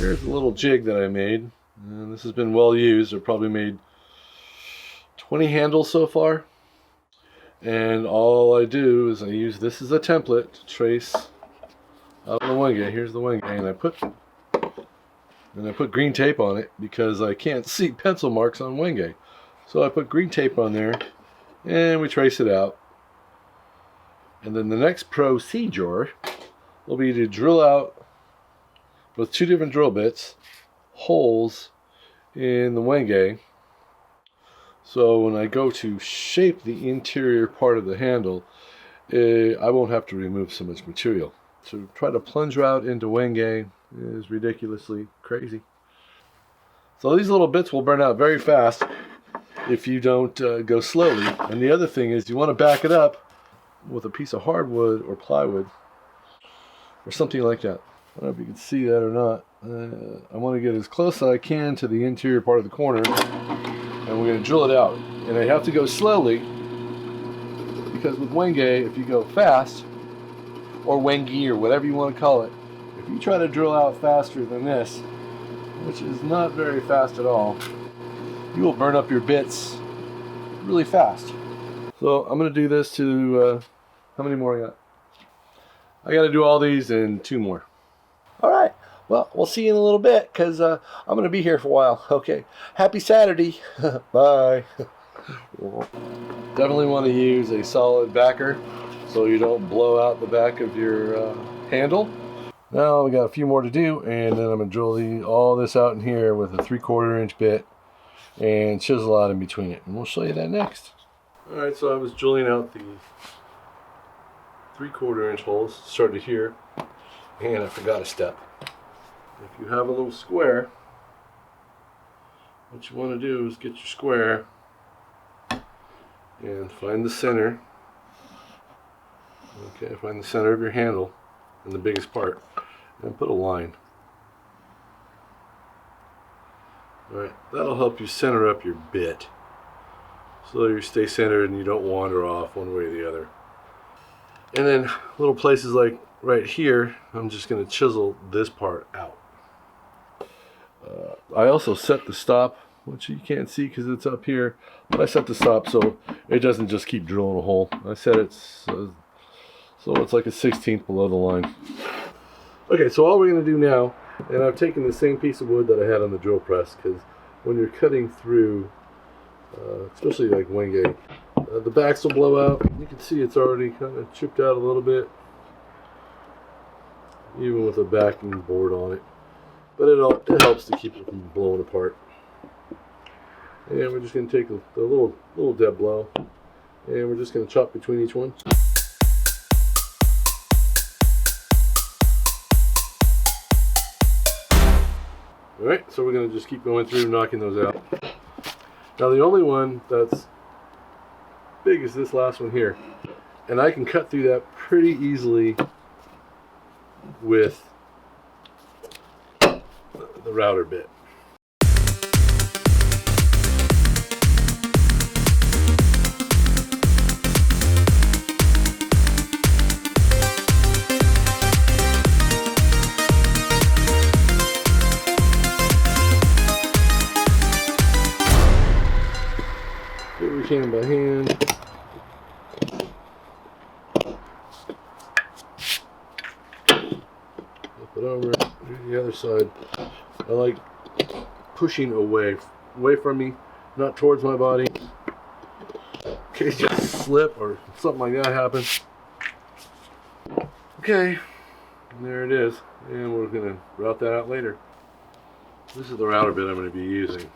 Here's a little jig that I made, and this has been well used. I've probably made 20 handles so far, and all I do is I use this as a template to trace out of the wenge. Here's the wenge, and I put green tape on it because I can't see pencil marks on wenge. So I put green tape on there, and we trace it out. And then the next procedure will be to drill out with 2 different drill bits holes in the wenge, so when I go to shape the interior part of the handle, I won't have to remove so much material. To try to plunge out into wenge is ridiculously crazy. So these little bits will burn out very fast if you don't go slowly. And the other thing is you want to back it up with a piece of hardwood or plywood or something like that. I don't know if you can see that or not. I want to get as close as I can to the interior part of the corner, and we're going to drill it out. And I have to go slowly because with wenge, if you go fast, or wenge or whatever you want to call it, if you try to drill out faster than this, which is not very fast at all, you will burn up your bits really fast. So I'm going to do this to, how many more I got? I got to do all these and 2 more. All right. Well, we'll see you in a little bit because I'm going to be here for a while. Okay. Happy Saturday. Bye. Definitely want to use a solid backer so you don't blow out the back of your handle. Now we got a few more to do, and then I'm going to drill all this out in here with a 3/4 inch bit and chisel out in between it. And we'll show you that next. All right. So I was drilling out the 3/4 inch holes, started here, and I forgot a step. If you have a little square, what you want to do is get your square and find the center. Okay, find the center of your handle and the biggest part, and put a line. Alright, that'll help you center up your bit so you stay centered and you don't wander off one way or the other. And then little places like right here, I'm just going to chisel this part out. I also set the stop, which you can't see because it's up here, but I set the stop so it doesn't just keep drilling a hole. I set it so it's like a 1/16 below the line. Okay, so all we're going to do now, and I've taken the same piece of wood that I had on the drill press, because when you're cutting through, especially like wenge, the backs will blow out. You can see it's already kind of chipped out a little bit, even with a backing board on it. But it helps to keep it from blowing apart. And we're just going to take the little dead blow, and we're just going to chop between each one. Alright, so we're going to just keep going through knocking those out. Now the only one that's big is this last one here. And I can cut through that pretty easily with the router bit. Here we can by hand. Flip it over, do the other side. I like pushing away from me, not towards my body, in case you slip or something like that happens. Okay, and there it is, and we're going to route that out later. This is the router bit I'm going to be using.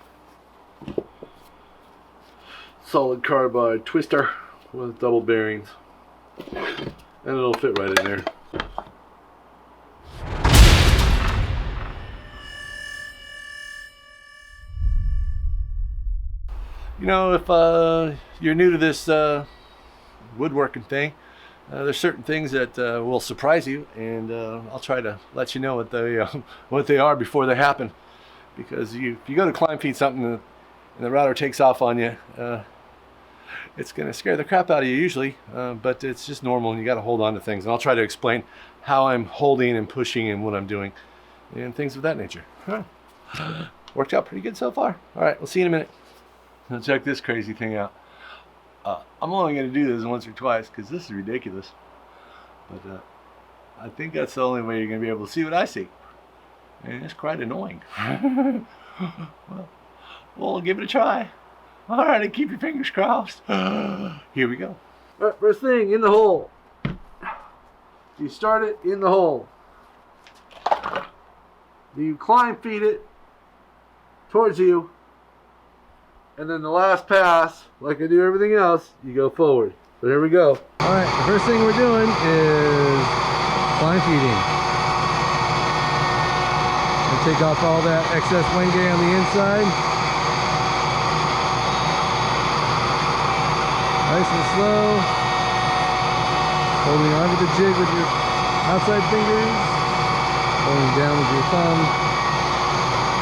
Solid carbide twister with double bearings, and it'll fit right in there. You know, if you're new to this woodworking thing, there's certain things that will surprise you, and I'll try to let you know what they are before they happen. Because if you go to climb feed something and the router takes off on you, it's going to scare the crap out of you usually, but it's just normal, and you got to hold on to things. And I'll try to explain how I'm holding and pushing and what I'm doing. and things of that nature. Huh. Worked out pretty good so far. All right, we'll see you in a minute. Now check this crazy thing out. I'm only going to do this once or twice because this is ridiculous. But I think that's the only way you're going to be able to see what I see. And it's quite annoying. well, we'll give it a try. All right, keep your fingers crossed. Here we go. All right, first thing, in the hole. You start it in the hole. You climb feed it towards you. And then the last pass, like I do everything else, you go forward. So here we go. All right, the first thing we're doing is climb feeding. And take off all that excess wenge on the inside. Nice and slow. Holding onto the jig with your outside fingers. Holding down with your thumb.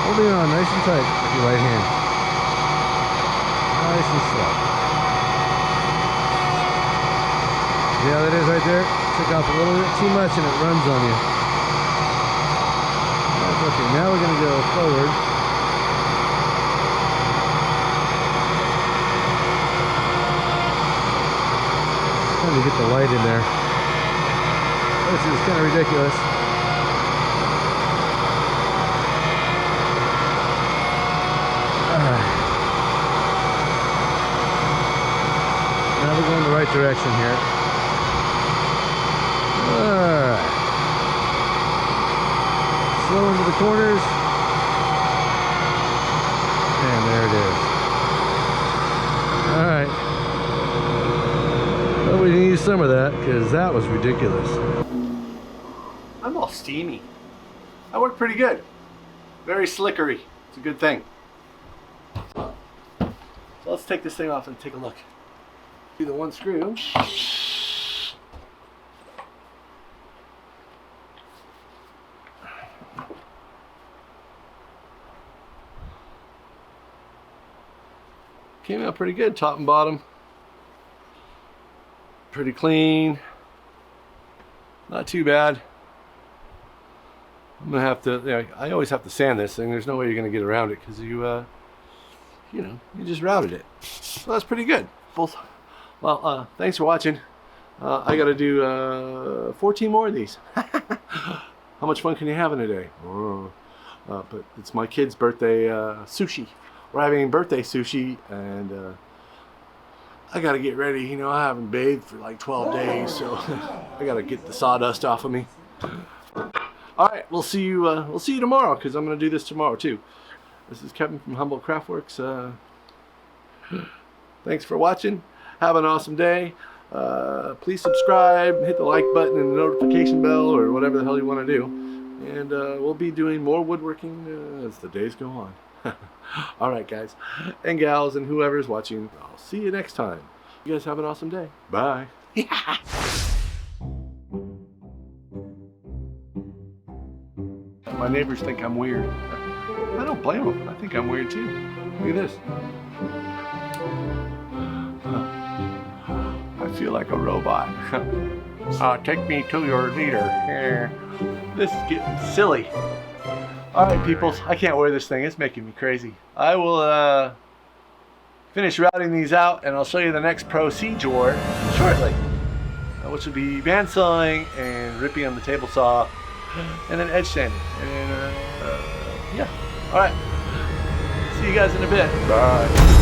Holding on nice and tight with your right hand. Nice and slow. Yeah, that is right there. Took off a little bit too much and it runs on you. That's okay. Now we're going to go forward. Trying to get the light in there. This is kind of ridiculous. Now we're going the right direction here. Alright. Slow into the corners. And there it is. Alright. Well, we can use some of that because that was ridiculous. I'm all steamy. That worked pretty good. Very slickery. It's a good thing. So let's take this thing off and take a look. Do the one screw. Came out pretty good, top and bottom. Pretty clean. Not too bad. I'm gonna have to, I always have to sand this thing. There's no way you're gonna get around it because you just routed it. So that's pretty good. Well, thanks for watching. I gotta do 14 more of these. How much fun can you have in a day? But it's my kid's birthday sushi. We're having birthday sushi, and I gotta get ready. You know, I haven't bathed for like 12 days, so I gotta get the sawdust off of me. All right, we'll see you tomorrow because I'm gonna do this tomorrow too. This is Kevin from HumboldtCraftworks. Thanks for watching. Have an awesome day. Please subscribe, hit the like button and the notification bell or whatever the hell you want to do. And we'll be doing more woodworking as the days go on. Alright guys and gals and whoever's watching, I'll see you next time. You guys have an awesome day. Bye. My neighbors think I'm weird. I don't blame them. I think I'm weird too. Look at this. I feel like a robot. Take me to your leader. This is getting silly. Alright peoples, I can't wear this thing. It's making me crazy. I will finish routing these out and I'll show you the next procedure shortly. Which will be bandsawing and ripping on the table saw and then edge sanding. And yeah. Alright. See you guys in a bit. Bye.